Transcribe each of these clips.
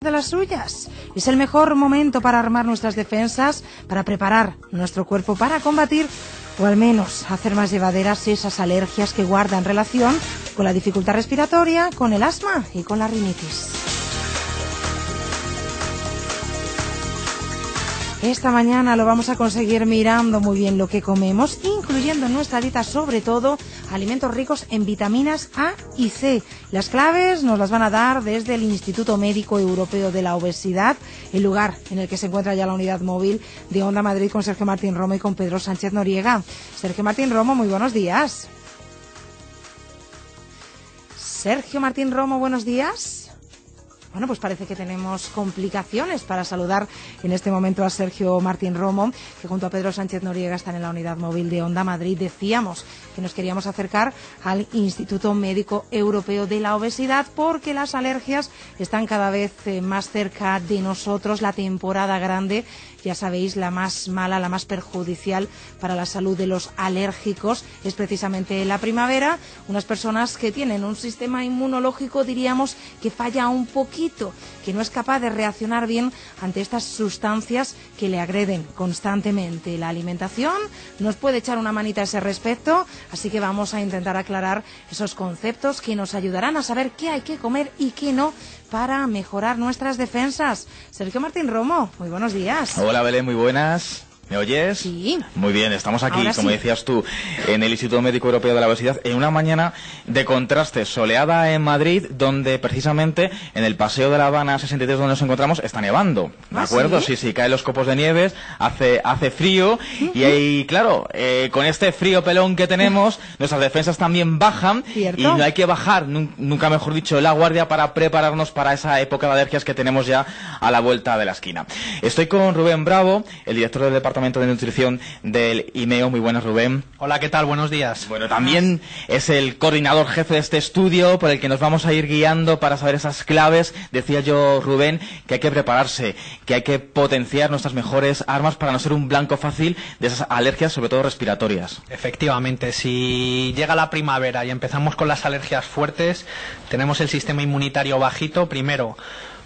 de las suyas. Es el mejor momento para armar nuestras defensas, para preparar nuestro cuerpo para combatir o al menos hacer más llevaderas esas alergias que guardan relación con la dificultad respiratoria, con el asma y con la rinitis. Esta mañana lo vamos a conseguir mirando muy bien lo que comemos, incluyendo en nuestra dieta sobre todo alimentos ricos en vitaminas A y C. Las claves nos las van a dar desde el Instituto Médico Europeo de la Obesidad, el lugar en el que se encuentra ya la unidad móvil de Onda Madrid con Sergio Martín Romo y con Pedro Sánchez Noriega. Sergio Martín Romo, muy buenos días. Sergio Martín Romo, buenos días. Bueno, pues parece que tenemos complicaciones para saludar en este momento a Sergio Martín Romo, que junto a Pedro Sánchez Noriega están en la unidad móvil de Onda Madrid. Decíamos que nos queríamos acercar al Instituto Médico Europeo de la Obesidad porque las alergias están cada vez más cerca de nosotros. La temporada grande, ya sabéis, la más mala, la más perjudicial para la salud de los alérgicos es precisamente la primavera. Unas personas que tienen un sistema inmunológico, diríamos, que falla un poquito, que no es capaz de reaccionar bien ante estas sustancias que le agreden constantemente. La alimentación nos puede echar una manita a ese respecto, así que vamos a intentar aclarar esos conceptos que nos ayudarán a saber qué hay que comer y qué no para mejorar nuestras defensas. Sergio Martín Romo, muy buenos días. Hola Belén, muy buenas. ¿Me oyes? Sí. Muy bien, estamos aquí, Ahora como sí. decías tú, en el Instituto Médico Europeo de la Obesidad, en una mañana de contraste, soleada en Madrid, donde precisamente en el Paseo de la Habana 63 donde nos encontramos está nevando, ¿de acuerdo? ¿sí? Sí, caen los copos de nieves, hace frío, y ahí, claro, con este frío pelón que tenemos, nuestras defensas también bajan, ¿Cierto? y no hay que bajar, nunca mejor dicho, la guardia para prepararnos para esa época de alergias que tenemos ya a la vuelta de la esquina. Estoy con Rubén Bravo, el director del Departamento de Nutrición del IMEO. Muy buenas, Rubén. Hola, ¿qué tal? Buenos días. Bueno, también es el coordinador jefe de este estudio por el que nos vamos a ir guiando para saber esas claves. Decía yo, Rubén, que hay que prepararse, que hay que potenciar nuestras mejores armas para no ser un blanco fácil de esas alergias, sobre todo respiratorias. Efectivamente, si llega la primavera y empezamos con las alergias fuertes, tenemos el sistema inmunitario bajito. Primero,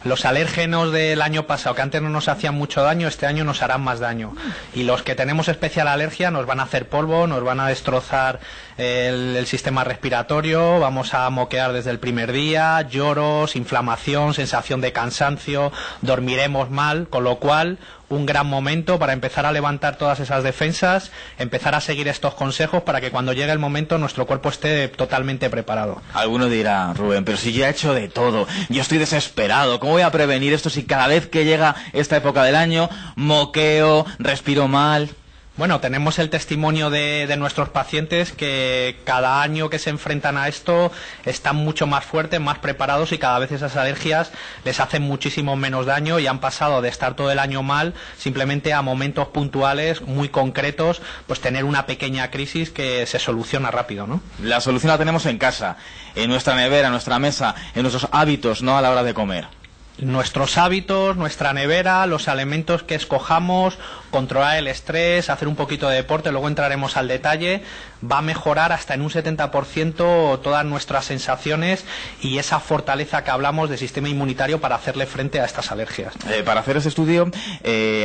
los alérgenos del año pasado, que antes no nos hacían mucho daño, este año nos harán más daño. Y los que tenemos especial alergia nos van a hacer polvo, nos van a destrozar el sistema respiratorio, vamos a moquear desde el primer día, lloros, inflamación, sensación de cansancio, dormiremos mal, con lo cual un gran momento para empezar a levantar todas esas defensas, empezar a seguir estos consejos para que cuando llegue el momento nuestro cuerpo esté totalmente preparado. Alguno dirá, Rubén, pero si yo he hecho de todo, yo estoy desesperado, ¿cómo voy a prevenir esto si cada vez que llega esta época del año moqueo, respiro mal? Bueno, tenemos el testimonio de nuestros pacientes que cada año que se enfrentan a esto están mucho más fuertes, más preparados y cada vez esas alergias les hacen muchísimo menos daño y han pasado de estar todo el año mal simplemente a momentos puntuales muy concretos, pues tener una pequeña crisis que se soluciona rápido, ¿no? La solución la tenemos en casa, en nuestra nevera, en nuestra mesa, en nuestros hábitos, no a la hora de comer. Nuestros hábitos, nuestra nevera, los alimentos que escojamos, controlar el estrés, hacer un poquito de deporte, luego entraremos al detalle, va a mejorar hasta en un 70% todas nuestras sensaciones y esa fortaleza que hablamos del sistema inmunitario para hacerle frente a estas alergias. Para hacer este estudio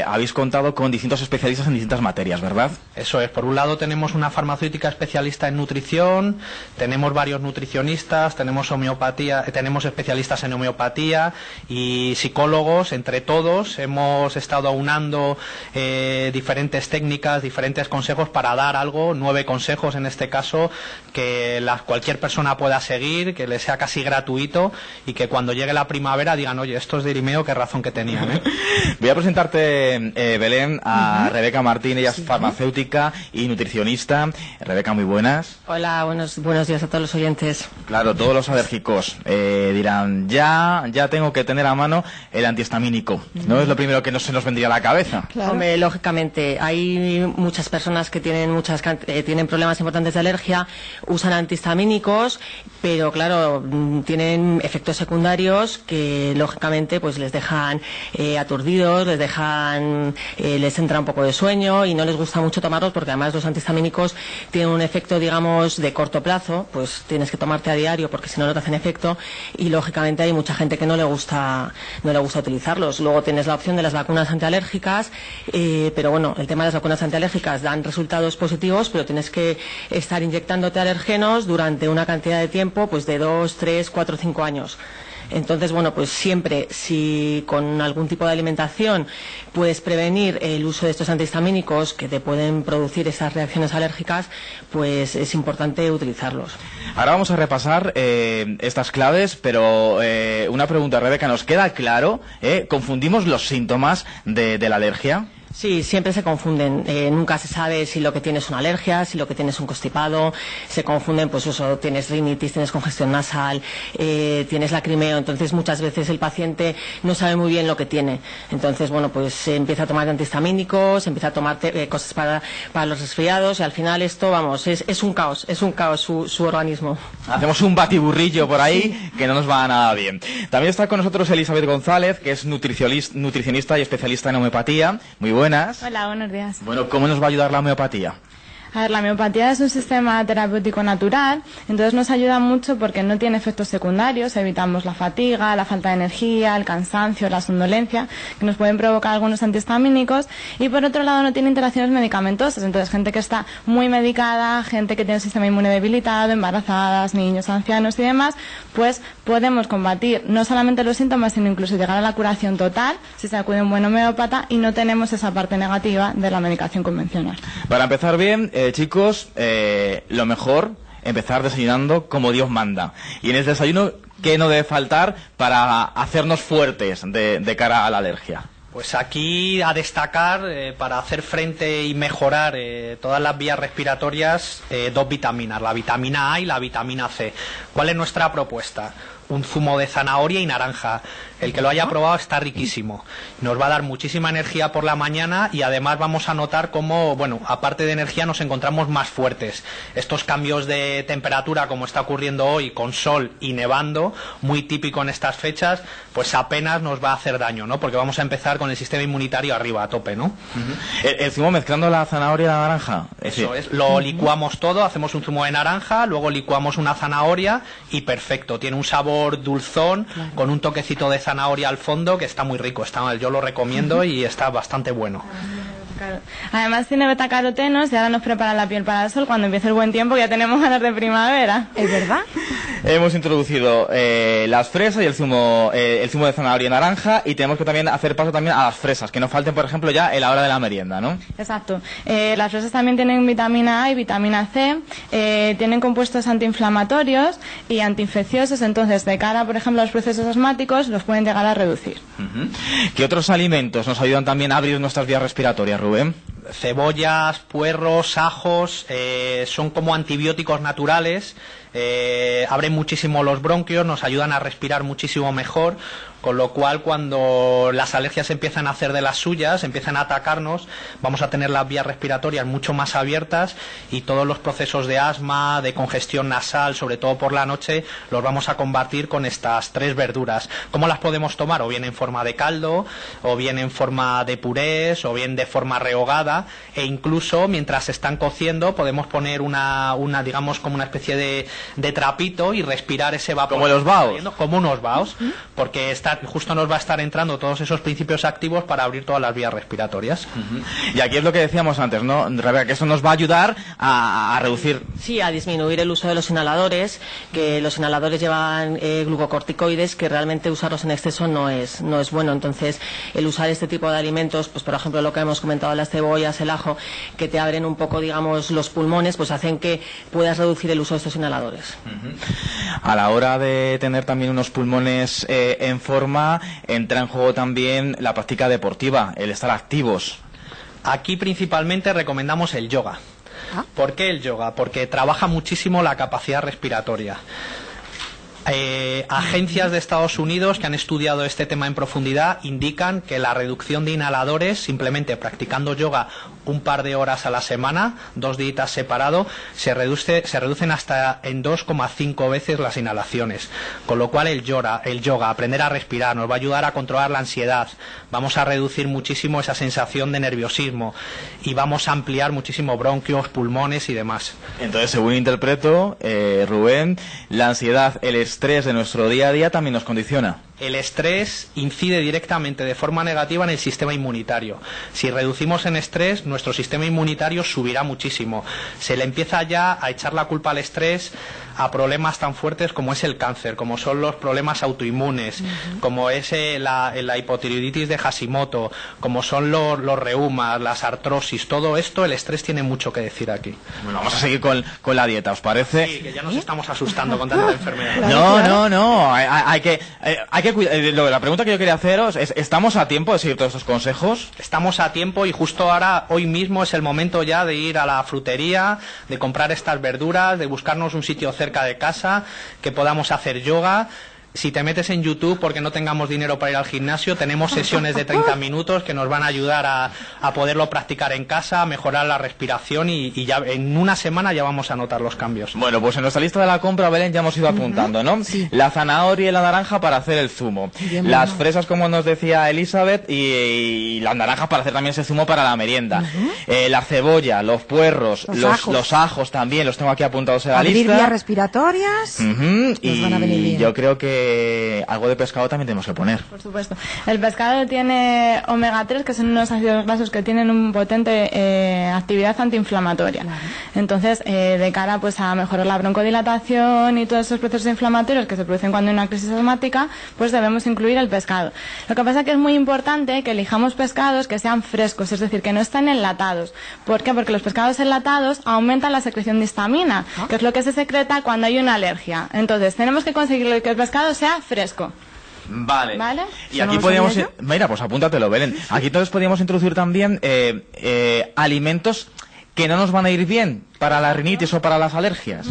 habéis contado con distintos especialistas en distintas materias, ¿verdad? Eso es, por un lado tenemos una farmacéutica especialista en nutrición, tenemos varios nutricionistas, tenemos homeopatía, tenemos especialistas en homeopatía y psicólogos. Entre todos hemos estado aunando diferentes técnicas, diferentes consejos para dar algo, 9 consejos en este caso, que cualquier persona pueda seguir, que le sea casi gratuito y que cuando llegue la primavera digan, oye, estos de IMEO, qué razón que tenían, ¿eh? Voy a presentarte, Belén, a Rebeca Martín. Ella es farmacéutica y nutricionista. Rebeca, muy buenas. Hola, buenos días a todos los oyentes. Claro, todos los alérgicos dirán, ya tengo que tener a mano el antihistamínico. No es lo primero que se nos vendría a la cabeza. Claro. Hombre, lógicamente, hay muchas personas que tienen problemas más importantes de alergia, usan antihistamínicos, pero claro, tienen efectos secundarios que lógicamente pues les dejan aturdidos, les entra un poco de sueño y no les gusta mucho tomarlos, porque además los antihistamínicos tienen un efecto, digamos, de corto plazo, pues tienes que tomarte a diario porque si no, no te hacen efecto, y lógicamente hay mucha gente que no le gusta utilizarlos. Luego tienes la opción de las vacunas antialérgicas, pero bueno, el tema de las vacunas antialérgicas dan resultados positivos, pero tienes que estar inyectándote alergenos durante una cantidad de tiempo, pues de 2, 3, 4, 5 años. Entonces, bueno, pues siempre, si con algún tipo de alimentación puedes prevenir el uso de estos antihistamínicos que te pueden producir esas reacciones alérgicas, pues es importante utilizarlos. Ahora vamos a repasar estas claves, pero una pregunta, Rebeca, ¿nos queda claro? ¿Confundimos los síntomas de la alergia? Sí, siempre se confunden. Nunca se sabe si lo que tienes es una alergia, si lo que tienes es un constipado. Se confunden, pues eso, tienes rinitis, tienes congestión nasal, tienes lacrimeo. Entonces, muchas veces el paciente no sabe muy bien lo que tiene. Entonces, bueno, pues se empieza a tomar antihistamínicos, se empieza a tomar cosas para los resfriados, y al final esto, vamos, es un caos su organismo. Hacemos un batiburrillo por ahí que no nos va nada bien. También está con nosotros Elizabeth González, que es nutricionista y especialista en homeopatía. Muy buenas. Hola, buenos días. Bueno, ¿cómo nos va a ayudar la homeopatía? A ver, la homeopatía es un sistema terapéutico natural, entonces nos ayuda mucho porque no tiene efectos secundarios, evitamos la fatiga, la falta de energía, el cansancio, la somnolencia, que nos pueden provocar algunos antihistamínicos, y por otro lado no tiene interacciones medicamentosas, entonces gente que está muy medicada, gente que tiene el sistema inmune debilitado, embarazadas, niños, ancianos y demás, pues podemos combatir no solamente los síntomas, sino incluso llegar a la curación total si se acude a un buen homeópata y no tenemos esa parte negativa de la medicación convencional. Para empezar bien, chicos, lo mejor, empezar desayunando como Dios manda. Y en el desayuno, ¿qué no debe faltar para hacernos fuertes de cara a la alergia? Pues aquí a destacar, para hacer frente y mejorar todas las vías respiratorias, 2 vitaminas, la vitamina A y la vitamina C. ¿Cuál es nuestra propuesta? Un zumo de zanahoria y naranja. El que lo haya probado está riquísimo. Nos va a dar muchísima energía por la mañana, y además vamos a notar cómo, bueno, aparte de energía nos encontramos más fuertes. Estos cambios de temperatura, como está ocurriendo hoy, con sol y nevando, muy típico en estas fechas, pues apenas nos va a hacer daño, ¿no? Porque vamos a empezar con el sistema inmunitario arriba, a tope, ¿no? El zumo mezclando la zanahoria y la naranja. Eso es, lo licuamos todo, hacemos un zumo de naranja, luego licuamos una zanahoria y perfecto, tiene un sabor dulzón, claro, con un toquecito de zanahoria al fondo que está muy rico, yo lo recomiendo y está bastante bueno. Claro. Además tiene betacarotenos y ahora nos prepara la piel para el sol. Cuando empiece el buen tiempo ya tenemos ganas de primavera. ¿Es verdad? Hemos introducido las fresas y el zumo de zanahoria y naranja, y tenemos que también hacer paso también a las fresas, que no falten, por ejemplo, ya en la hora de la merienda, ¿no? Exacto. Las fresas también tienen vitamina A y vitamina C, tienen compuestos antiinflamatorios y antiinfecciosos, entonces de cara, por ejemplo, a los procesos asmáticos los pueden llegar a reducir. ¿Qué otros alimentos nos ayudan también a abrir nuestras vías respiratorias, Rubén? Cebollas, puerros, ajos, son como antibióticos naturales, abren muchísimo los bronquios, nos ayudan a respirar muchísimo mejor, con lo cual cuando las alergias empiezan a hacer de las suyas, empiezan a atacarnos, vamos a tener las vías respiratorias mucho más abiertas, y todos los procesos de asma, de congestión nasal, sobre todo por la noche, los vamos a combatir con estas 3 verduras. ¿Cómo las podemos tomar? O bien en forma de caldo, o bien en forma de purés, o bien de forma rehogada, e incluso mientras se están cociendo podemos poner una digamos como una especie de trapito y respirar ese vapor. Como los baos. Como unos baos, porque justo nos va a estar entrando todos esos principios activos para abrir todas las vías respiratorias. Y aquí es lo que decíamos antes, ¿no, Rebeca? Que eso nos va a ayudar a reducir... Sí, a disminuir el uso de los inhaladores, que los inhaladores llevan glucocorticoides, que realmente usarlos en exceso no es bueno. Entonces, el usar este tipo de alimentos, pues por ejemplo lo que hemos comentado, las cebollas, el ajo, que te abren un poco, digamos, los pulmones, pues hacen que puedas reducir el uso de estos inhaladores. A la hora de tener también unos pulmones en forma, entra en juego también la práctica deportiva, el estar activos. Aquí principalmente recomendamos el yoga. ¿Por qué el yoga? Porque trabaja muchísimo la capacidad respiratoria. Agencias de Estados Unidos que han estudiado este tema en profundidad indican que la reducción de inhaladores, simplemente practicando yoga un par de horas a la semana, 2 días separado, se reducen hasta en 2,5 veces las inhalaciones. Con lo cual el yoga, aprender a respirar, nos va a ayudar a controlar la ansiedad. Vamos a reducir muchísimo esa sensación de nerviosismo y vamos a ampliar muchísimo bronquios, pulmones y demás. Entonces, según interpreto, Rubén, la ansiedad, el estrés de nuestro día a día también nos condiciona. El estrés incide directamente de forma negativa en el sistema inmunitario. Si reducimos en estrés, nuestro sistema inmunitario subirá muchísimo. Se le empieza ya a echar la culpa al estrés a problemas tan fuertes como es el cáncer, como son los problemas autoinmunes, como es la hipotiroiditis de Hashimoto, como son los reumas, las artrosis. Todo esto, el estrés tiene mucho que decir aquí. Bueno, vamos a seguir con la dieta, ¿os parece? Sí, que ya nos estamos asustando con tanta enfermedad. No. Hay que cuidar. La pregunta que yo quería haceros es, ¿estamos a tiempo de seguir todos estos consejos? Estamos a tiempo y justo ahora, hoy mismo, es el momento ya de ir a la frutería, de comprar estas verduras, de buscarnos un sitio cerca de casa, que podamos hacer yoga. Si te metes en YouTube, porque no tengamos dinero para ir al gimnasio, tenemos sesiones de 30 minutos que nos van a ayudar a poderlo practicar en casa, a mejorar la respiración y ya en una semana ya vamos a notar los cambios. Bueno, pues en nuestra lista de la compra, Belén, ya hemos ido apuntando, ¿no? Sí. La zanahoria y la naranja para hacer el zumo. Bien, las bueno. fresas, como nos decía Elizabeth, y las naranjas para hacer también ese zumo para la merienda. La cebolla, los puerros, los ajos también, los tengo aquí apuntados en la Abrir lista. vías respiratorias. Y van a venir bien. yo creo que algo de pescado también tenemos que poner. Por supuesto. El pescado tiene omega 3, que son unos ácidos grasos que tienen un potente actividad antiinflamatoria. Claro. Entonces, de cara pues a mejorar la broncodilatación y todos esos procesos inflamatorios que se producen cuando hay una crisis asmática, pues debemos incluir el pescado. Lo que pasa es que es muy importante que elijamos pescados que sean frescos, es decir, que no estén enlatados. ¿Por qué? Porque los pescados enlatados aumentan la secreción de histamina, que es lo que se secreta cuando hay una alergia. Entonces, tenemos que conseguir que el pescado sea fresco. Vale. Y ¿Eso aquí no lo podríamos... sabía Mira, pues apúntatelo, Belén. Aquí entonces podríamos introducir también alimentos que no nos van a ir bien para la rinitis o para las alergias.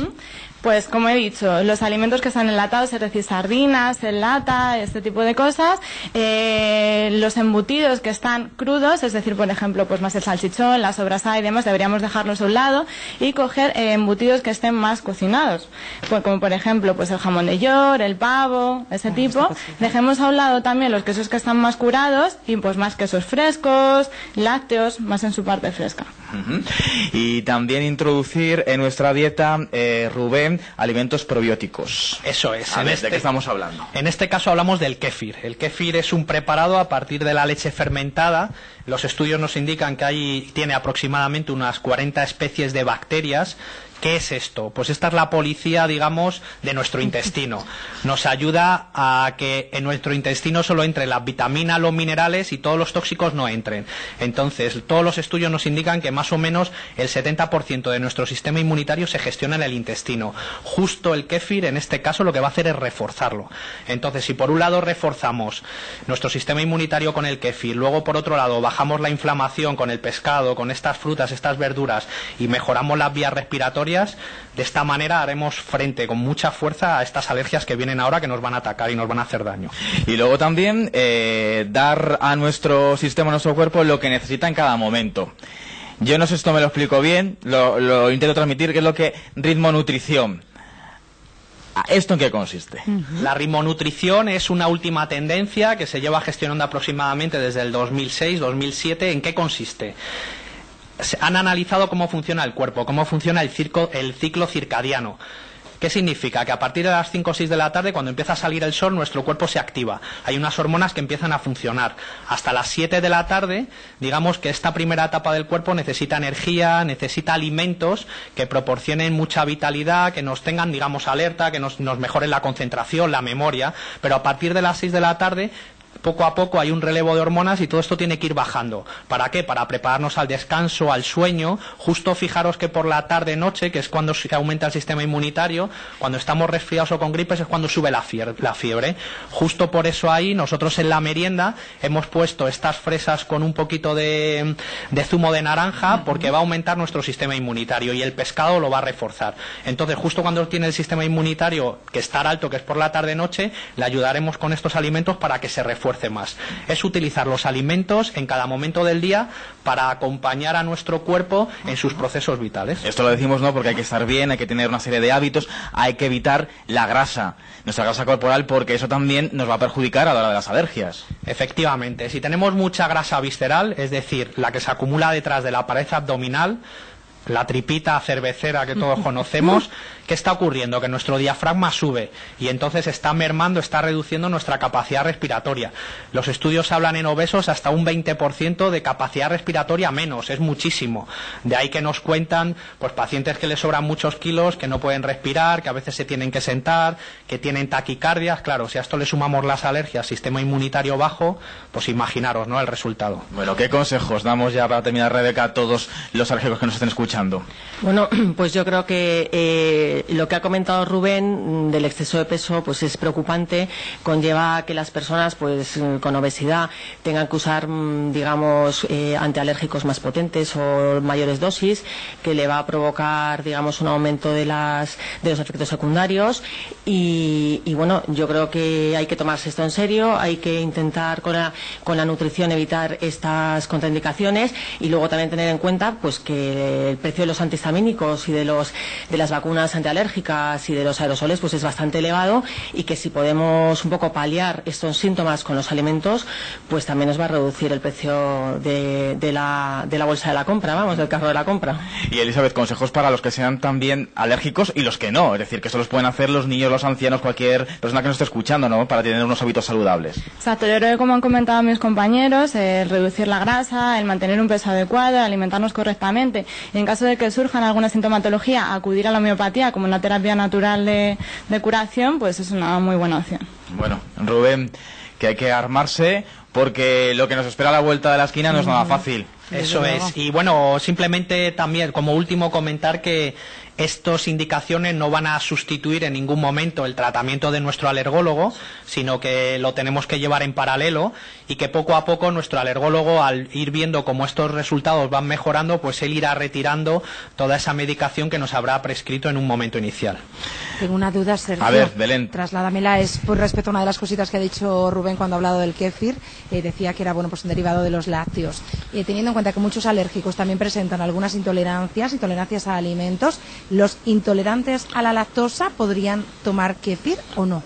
Pues como he dicho, los alimentos que están enlatados, es decir, sardinas, en lata, este tipo de cosas, los embutidos que están crudos, es decir, por ejemplo, pues más el salchichón, la sobrasada y demás, deberíamos dejarlos a un lado y coger embutidos que estén más cocinados, pues como por ejemplo, pues el jamón de york, el pavo, ese tipo. Dejemos a un lado también los quesos que están más curados y pues más quesos frescos, lácteos, más en su parte fresca. Y también introducir en nuestra dieta, Rubén, alimentos probióticos. Eso es. ¿De qué estamos hablando? En este caso hablamos del kéfir. El kéfir es un preparado a partir de la leche fermentada. Los estudios nos indican que tiene aproximadamente unas 40 especies de bacterias. ¿Qué es esto? Pues esta es la policía, digamos, de nuestro intestino. Nos ayuda a que en nuestro intestino solo entren las vitaminas, los minerales y todos los tóxicos no entren. Entonces, todos los estudios nos indican que más o menos el 70% de nuestro sistema inmunitario se gestiona en el intestino. Justo el kéfir, en este caso, lo que va a hacer es reforzarlo. Entonces, si por un lado reforzamos nuestro sistema inmunitario con el kéfir, luego por otro lado bajamos la inflamación con el pescado, con estas frutas, estas verduras y mejoramos las vías respiratorias, de esta manera haremos frente con mucha fuerza a estas alergias que vienen ahora, que nos van a atacar y nos van a hacer daño. Y luego también dar a nuestro sistema, a nuestro cuerpo, lo que necesita en cada momento. Yo no sé si esto me lo explico bien, lo intento transmitir, que es lo que ritmonutrición. ¿Esto en qué consiste? La ritmonutrición es una última tendencia que se lleva gestionando aproximadamente desde el 2006-2007. ¿En qué consiste? Han analizado cómo funciona el cuerpo, cómo funciona el ciclo circadiano. ¿Qué significa? Que a partir de las 5 o 6 de la tarde, cuando empieza a salir el sol, nuestro cuerpo se activa. Hay unas hormonas que empiezan a funcionar. Hasta las 7 de la tarde, digamos que esta primera etapa del cuerpo necesita energía, necesita alimentos que proporcionen mucha vitalidad, que nos tengan, digamos, alerta, que nos mejoren la concentración, la memoria. Pero a partir de las 6 de la tarde, poco a poco hay un relevo de hormonas y todo esto tiene que ir bajando. ¿Para qué? Para prepararnos al descanso, al sueño. Justo fijaros que por la tarde-noche, que es cuando se aumenta el sistema inmunitario, cuando estamos resfriados o con gripes, es cuando sube la fiebre. Justo por eso ahí, nosotros en la merienda hemos puesto estas fresas con un poquito de zumo de naranja, porque va a aumentar nuestro sistema inmunitario y el pescado lo va a reforzar. Entonces, justo cuando tiene el sistema inmunitario que está alto, que es por la tarde-noche, le ayudaremos con estos alimentos para que se refuerce refuerce más. Es utilizar los alimentos en cada momento del día para acompañar a nuestro cuerpo en sus procesos vitales. Esto lo decimos no porque hay que estar bien, hay que tener una serie de hábitos, hay que evitar la grasa, nuestra grasa corporal, porque eso también nos va a perjudicar a la hora de las alergias. Efectivamente, si tenemos mucha grasa visceral, es decir, la que se acumula detrás de la pared abdominal, la tripita cervecera que todos conocemos, ¿qué está ocurriendo? Que nuestro diafragma sube y entonces está mermando, está reduciendo nuestra capacidad respiratoria. Los estudios hablan en obesos hasta un 20% de capacidad respiratoria menos, es muchísimo. De ahí que nos cuentan pues pacientes que les sobran muchos kilos, que no pueden respirar, que a veces se tienen que sentar, que tienen taquicardias. Claro, si a esto le sumamos las alergias, sistema inmunitario bajo, pues imaginaros, ¿no?, el resultado. Bueno, ¿qué consejos damos ya para terminar, Rebeca, a todos los alérgicos que nos estén escuchando? Bueno, pues yo creo que lo que ha comentado Rubén del exceso de peso pues es preocupante, conlleva a que las personas pues con obesidad tengan que usar digamos antialérgicos más potentes o mayores dosis, que le va a provocar digamos un aumento de los efectos secundarios y bueno, yo creo que hay que tomarse esto en serio, hay que intentar con la nutrición evitar estas contraindicaciones y luego también tener en cuenta pues que el precio de los antihistamínicos y de las vacunas antialérgicas y de los aerosoles pues es bastante elevado y que si podemos un poco paliar estos síntomas con los alimentos pues también nos va a reducir el precio de la bolsa de la compra, vamos, del carro de la compra. Y Elizabeth, consejos para los que sean también alérgicos y los que no, es decir, que eso los pueden hacer los niños, los ancianos, cualquier persona que nos esté escuchando, ¿no?, para tener unos hábitos saludables. Exacto, yo creo que como han comentado mis compañeros, el reducir la grasa, el mantener un peso adecuado, el alimentarnos correctamente. Y en caso de que surjan alguna sintomatología, acudir a la homeopatía como una terapia natural de curación, pues es una muy buena opción. Bueno, Rubén, que hay que armarse porque lo que nos espera a la vuelta de la esquina no es nada fácil. Eso es. Y bueno, simplemente también como último comentar que estas indicaciones no van a sustituir en ningún momento el tratamiento de nuestro alergólogo, sino que lo tenemos que llevar en paralelo y que poco a poco nuestro alergólogo, al ir viendo cómo estos resultados van mejorando, pues él irá retirando toda esa medicación que nos habrá prescrito en un momento inicial. Tengo una duda, Sergio. A ver, Belén. Trasládamela, es por respecto a una de las cositas que ha dicho Rubén cuando ha hablado del kéfir, decía que era bueno pues un derivado de los lácteos. Teniendo en cuenta que muchos alérgicos también presentan algunas intolerancias a alimentos, ¿los intolerantes a la lactosa podrían tomar kéfir o no?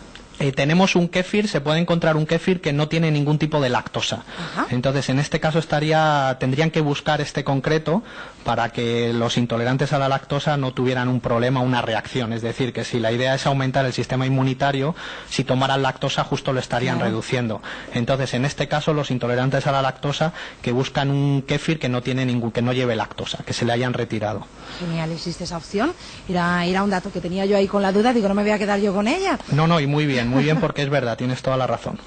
Tenemos un kéfir, se puede encontrar un kéfir que no tiene ningún tipo de lactosa. Ajá. Entonces, en este caso tendrían que buscar este concreto para que los intolerantes a la lactosa no tuvieran un problema, una reacción. Es decir, que si la idea es aumentar el sistema inmunitario, si tomaran lactosa justo lo estarían reduciendo. Entonces, en este caso, los intolerantes a la lactosa que buscan un kéfir que no lleve lactosa, que se le hayan retirado. Genial, existe esa opción. Era un dato que tenía yo ahí con la duda, digo, no me voy a quedar yo con ella. No, y muy bien porque es verdad, tienes toda la razón.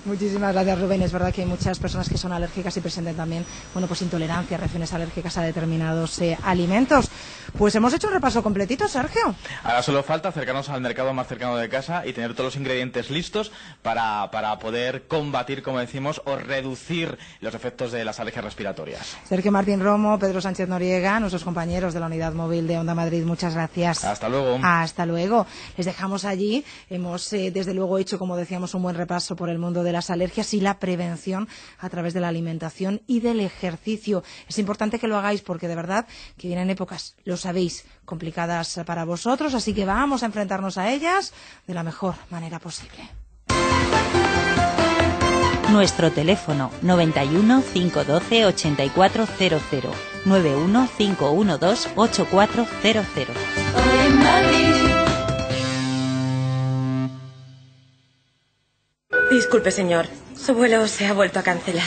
Muchísimas gracias, Rubén. Es verdad que hay muchas personas que son alérgicas y presenten también, bueno, pues intolerancia, reacciones alérgicas a determinados alimentos. Pues hemos hecho un repaso completito, Sergio. Ahora solo falta acercarnos al mercado más cercano de casa y tener todos los ingredientes listos para poder combatir, como decimos, o reducir los efectos de las alergias respiratorias. Sergio Martín Romo, Pedro Sánchez Noriega, nuestros compañeros de la Unidad Móvil de Onda Madrid, muchas gracias. Hasta luego. Hasta luego. Les dejamos allí. Hemos, desde luego, hecho, como decíamos, un buen repaso por el mundo de las alergias y la prevención a través de la alimentación y del ejercicio. Es importante que lo hagáis porque, de verdad, que vienen épocas, lo sabéis, complicadas para vosotros, así que vamos a enfrentarnos a ellas de la mejor manera posible. Nuestro teléfono 91 512 8400 91 512 8400. Disculpe, señor. Su vuelo se ha vuelto a cancelar.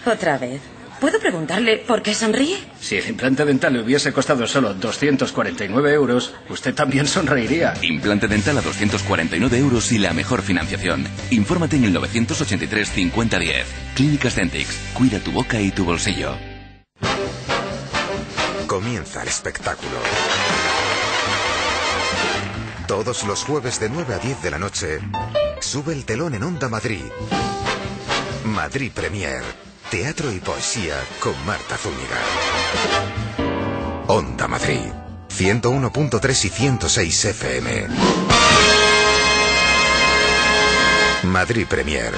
Otra vez. ¿Puedo preguntarle por qué sonríe? Si el implante dental le hubiese costado solo 249 euros, usted también sonreiría. Implante dental a 249 euros y la mejor financiación. Infórmate en el 983 5010. Clínicas Dentix. Cuida tu boca y tu bolsillo. Comienza el espectáculo. Todos los jueves de 9 a 10 de la noche, sube el telón en Onda Madrid. Madrid Premier. Teatro y poesía con Marta Zúñiga. Onda Madrid. 101.3 y 106 FM. Madrid Premier.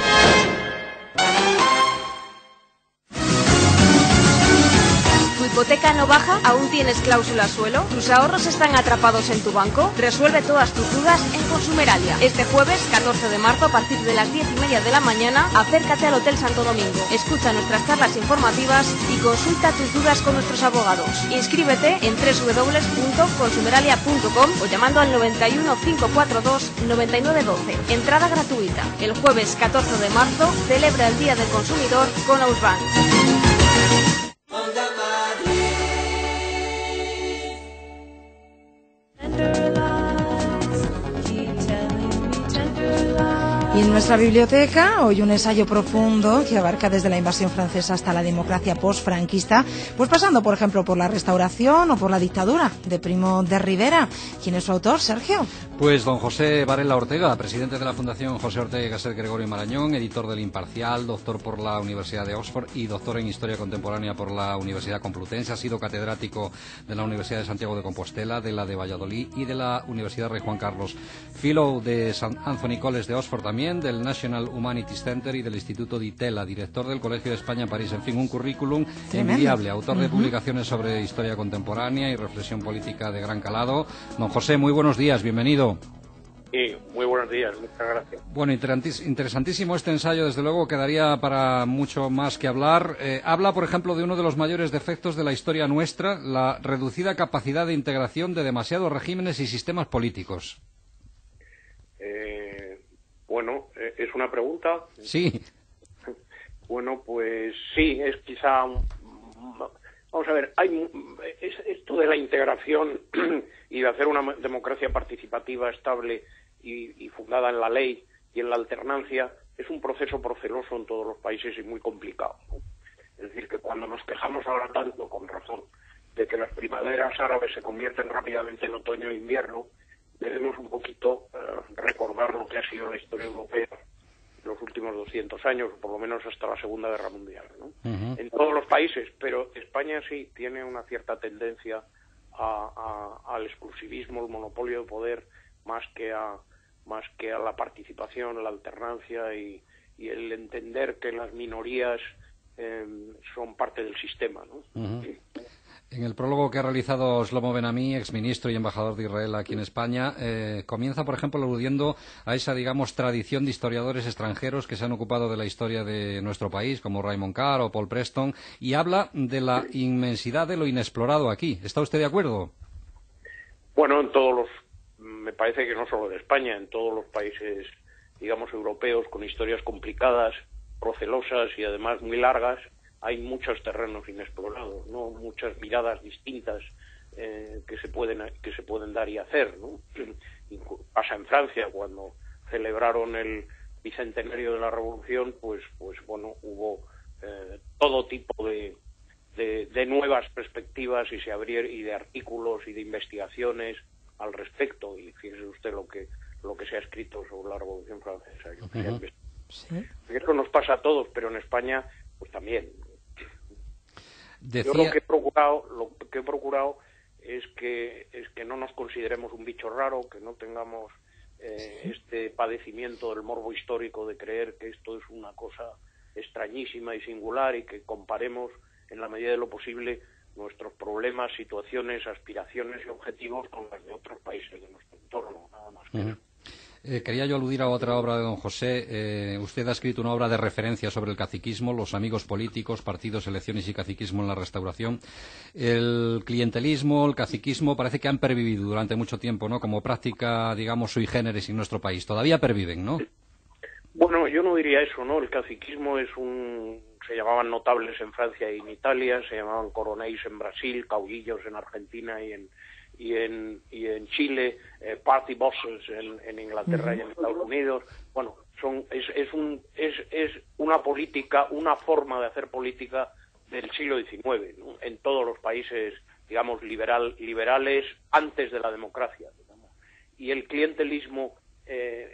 ¿Tu hipoteca no baja? ¿Aún tienes cláusula suelo? ¿Tus ahorros están atrapados en tu banco? Resuelve todas tus dudas en Consumeralia. Este jueves, 14 de marzo, a partir de las 10:30 de la mañana, acércate al Hotel Santo Domingo. Escucha nuestras charlas informativas y consulta tus dudas con nuestros abogados. Inscríbete en www.consumeralia.com o llamando al 91 542 9912. Entrada gratuita. El jueves 14 de marzo celebra el Día del Consumidor con Ausbank. Y en nuestra biblioteca, hoy un ensayo profundo que abarca desde la invasión francesa hasta la democracia postfranquista, pues pasando, por ejemplo, por la Restauración o por la dictadura de Primo de Rivera. ¿Quién es su autor, Sergio? Pues don José Varela Ortega, presidente de la Fundación José Ortega y Gasset Gregorio Marañón, editor del Imparcial, doctor por la Universidad de Oxford y doctor en Historia Contemporánea por la Universidad Complutense. Ha sido catedrático de la Universidad de Santiago de Compostela, de la de Valladolid y de la Universidad Rey Juan Carlos. Fellow de St. Anthony College de Oxford también, del National Humanities Center y del Instituto Di Tella, director del Colegio de España en París. En fin, un currículum envidiable, autor de publicaciones sobre historia contemporánea y reflexión política de gran calado. Don José, muy buenos días, bienvenido. Sí, muy buenos días, muchas gracias. Bueno, interesantísimo este ensayo, desde luego quedaría para mucho más que hablar. Habla, por ejemplo, de uno de los mayores defectos de la historia nuestra, la reducida capacidad de integración de demasiados regímenes y sistemas políticos. Bueno, ¿es una pregunta? Sí. Bueno, pues sí, es quizá... Vamos a ver, esto de la integración y de hacer una democracia participativa estable y fundada en la ley y en la alternancia es un proceso proceloso en todos los países y muy complicado, ¿no? Es decir, que cuando nos quejamos ahora tanto, con razón, de que las primaveras árabes se convierten rápidamente en otoño e invierno, debemos un poquito recordar lo que ha sido la historia europea en los últimos 200 años, o por lo menos hasta la Segunda Guerra Mundial, ¿no? En todos los países, pero España sí tiene una cierta tendencia al exclusivismo, el monopolio de poder, más que a la participación, la alternancia y el entender que las minorías son parte del sistema, ¿no? En el prólogo que ha realizado Shlomo Ben-Ami, exministro y embajador de Israel aquí en España, comienza, por ejemplo, aludiendo a esa, digamos, tradición de historiadores extranjeros que se han ocupado de la historia de nuestro país, como Raymond Carr o Paul Preston, y habla de la inmensidad de lo inexplorado aquí. ¿Está usted de acuerdo? Bueno, me parece que no solo de España, en todos los países, digamos, europeos, con historias complicadas, procelosas y además muy largas, hay muchos terrenos inexplorados, ¿no? Muchas miradas distintas que se pueden dar y hacer, ¿no? Pasa en Francia, cuando celebraron el bicentenario de la Revolución, pues bueno, hubo todo tipo de nuevas perspectivas y de artículos y de investigaciones al respecto, y fíjese usted lo que se ha escrito sobre la Revolución Francesa. Sí. Eso nos pasa a todos, pero en España pues también. Decía... Yo lo que he procurado es que no nos consideremos un bicho raro, que no tengamos este padecimiento del morbo histórico de creer que esto es una cosa extrañísima y singular, y que comparemos en la medida de lo posible nuestros problemas, situaciones, aspiraciones y objetivos con las de otros países de nuestro entorno, nada más que eso. Quería yo aludir a otra obra de don José. Usted ha escrito una obra de referencia sobre el caciquismo, los amigos políticos, partidos, elecciones y caciquismo en la Restauración. El clientelismo, el caciquismo parece que han pervivido durante mucho tiempo, ¿no? Como práctica, digamos, sui generis en nuestro país. Todavía perviven, ¿no? Bueno, yo no diría eso, ¿no? El caciquismo se llamaban notables en Francia y en Italia, se llamaban coronéis en Brasil, caudillos en Argentina y en Chile, party bosses en Inglaterra y en Estados Unidos. Bueno, es una política, una forma de hacer política del siglo XIX, ¿no? En todos los países, digamos, liberales antes de la democracia, digamos. Y el clientelismo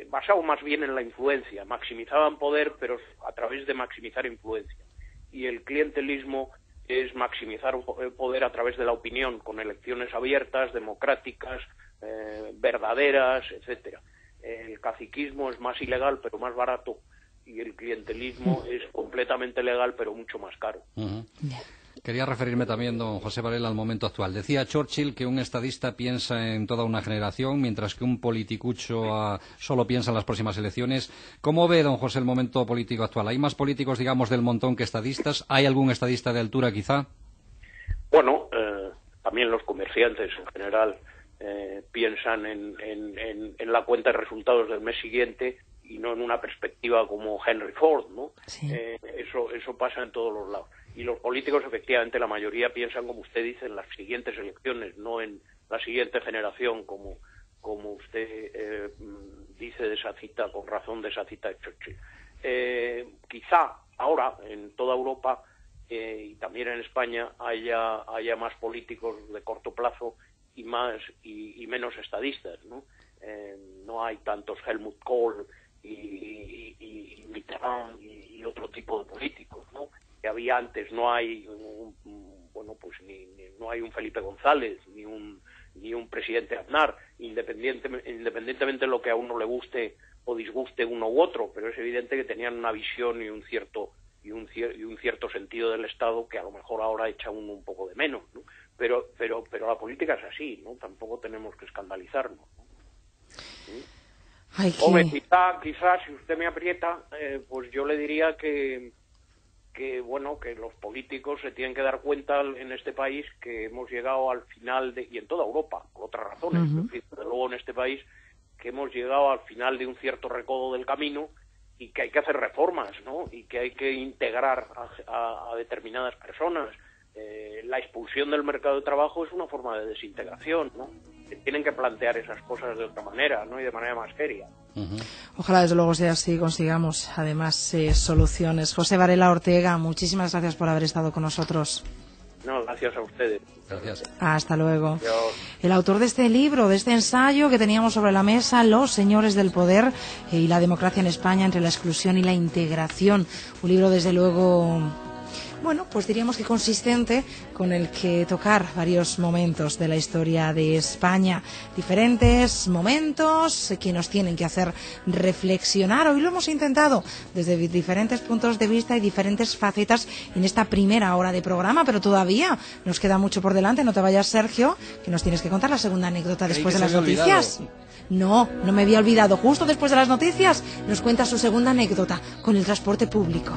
basado más bien en la influencia, maximizaban poder, pero a través de maximizar influencia. Y el clientelismo es maximizar el poder a través de la opinión, con elecciones abiertas, democráticas, verdaderas, etcétera. El caciquismo es más ilegal pero más barato, y el clientelismo es completamente legal pero mucho más caro. Quería referirme también, don José Varela, al momento actual. Decía Churchill que un estadista piensa en toda una generación, mientras que un politicucho solo piensa en las próximas elecciones. ¿Cómo ve, don José, el momento político actual? ¿Hay más políticos, digamos, del montón que estadistas? ¿Hay algún estadista de altura, quizá? Bueno, también los comerciantes en general piensan en la cuenta de resultados del mes siguiente y no en una perspectiva como Henry Ford, ¿no? Sí. Eso pasa en todos los lados. Y los políticos, efectivamente, la mayoría piensan, como usted dice, en las siguientes elecciones, no en la siguiente generación, como usted dice de esa cita, con razón de esa cita de Churchill. Quizá ahora, en toda Europa y también en España, haya más políticos de corto plazo y menos estadistas, ¿no? No hay tantos Helmut Kohl y Mitterrand y otro tipo de políticos, ¿no?, que había antes. No hay no hay un Felipe González ni un presidente Aznar, independientemente de lo que a uno le guste o disguste uno u otro, pero es evidente que tenían una visión y un cierto sentido del Estado que a lo mejor ahora echa uno un poco de menos, ¿no? Pero la política es así, ¿no? Tampoco tenemos que escandalizarnos, ¿no? ¿Sí? Hombre, quizá si usted me aprieta, pues yo le diría que los políticos se tienen que dar cuenta en este país que hemos llegado al final y en toda Europa, por otras razones, pero luego en este país, que hemos llegado al final de un cierto recodo del camino y que hay que hacer reformas, ¿no? Y que hay que integrar a determinadas personas. La expulsión del mercado de trabajo es una forma de desintegración, ¿no? Que tienen que plantear esas cosas de otra manera, ¿no? Y de manera más seria. Ojalá desde luego sea así, consigamos además soluciones. José Varela Ortega, muchísimas gracias por haber estado con nosotros. No, gracias a ustedes. Gracias. Hasta luego. Adiós. El autor de este libro, de este ensayo que teníamos sobre la mesa, Los señores del poder y la democracia en España entre la exclusión y la integración. Un libro desde luego, bueno, pues diríamos que consistente, con el que tocar varios momentos de la historia de España, diferentes momentos que nos tienen que hacer reflexionar. Hoy lo hemos intentado desde diferentes puntos de vista y diferentes facetas en esta primera hora de programa, pero todavía nos queda mucho por delante. No te vayas, Sergio, que nos tienes que contar la segunda anécdota después de las noticias. No me había olvidado. Justo después de las noticias nos cuenta su segunda anécdota con el transporte público.